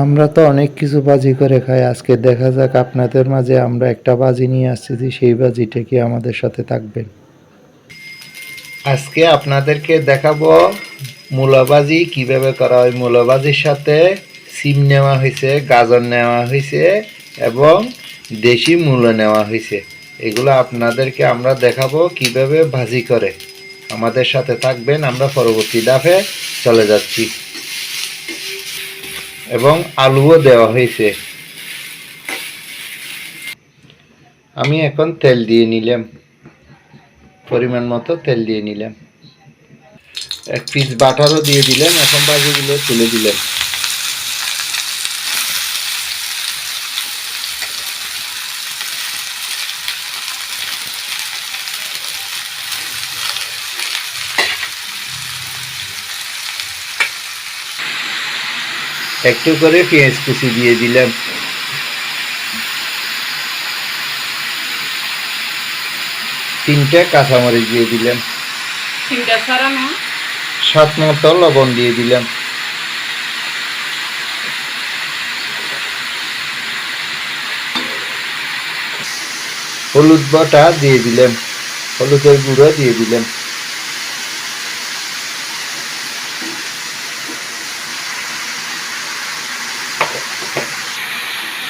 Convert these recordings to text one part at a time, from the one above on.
আমরা তো অনেক কিছু বাজি করে খাই। আজকে দেখা যাক আপনাদের মাঝে আমরা একটা বাজি নিয়ে আসছি, সেই বাজিটা কি আমাদের সাথে থাকবেন। আজকে আপনাদেরকে দেখাবো মূলা ভাজি কিভাবে করা হয়। মূলা ভাজির সাথে সিম নেওয়া হয়েছে, গাজর নেওয়া হয়েছে এবং দেশি মূলা নেওয়া হয়েছে। এগুলো আপনাদেরকে আমরা দেখাবো কিভাবে ভাজি করে। আমাদের সাথে থাকবেন, আমরা পরবর্তী ধাপে চলে যাচ্ছি। এবং আলুও দেওয়া হয়েছে। আমি এখন তেল দিয়ে নিলাম, পরিমাণ মতো তেল দিয়ে নিলাম, এক পিস বাটারও দিয়ে দিলাম। এখন ভাজিগুলো তুলে দিলাম। একটু করে পেঁয়াজ কুচি দিয়ে দিলাম। তিনটা কাঁচামরিচ দিয়ে দিলাম। স্বাদ মতো লবণ দিয়ে দিলাম। হলুদ বাটা দিয়ে দিলাম, হলুদের গুঁড়ো দিয়ে দিলাম।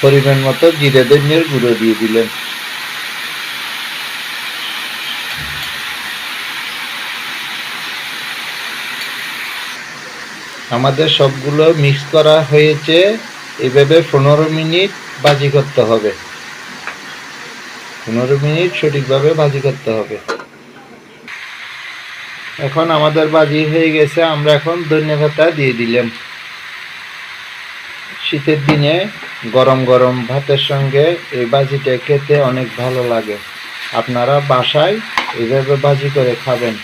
পরিমাণ মতো জিরে ধনিয়ার গুঁড়ো দিয়ে দিলাম। আমাদের সবগুলো মিক্স করা হয়েছে। এইভাবে 15 মিনিট ভাজি করতে হবে। 15 মিনিট সঠিকভাবে ভাজি করতে হবে। এখন আমাদের ভাজি হয়ে গেছে। আমরা এখন ধনিয়া পাতা দিয়ে দিলাম। শীতের দিনে গরম গরম ভাতের সঙ্গে এই ভাজিটা খেতে অনেক ভালো লাগে। আপনারা বাসায় এইভাবে ভাজি করে খাবেন।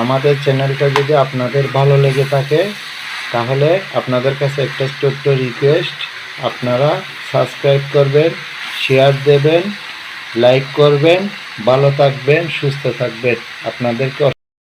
আমাদের চ্যানেলটা যদি আপনাদের ভালো লেগে থাকে তাহলে আপনাদের কাছে একটা ছোট্ট রিকোয়েস্ট, আপনারা সাবস্ক্রাইব করবেন, শেয়ার দেবেন, লাইক করবেন। ভালো থাকবেন, সুস্থ থাকবেন। আপনাদেরকে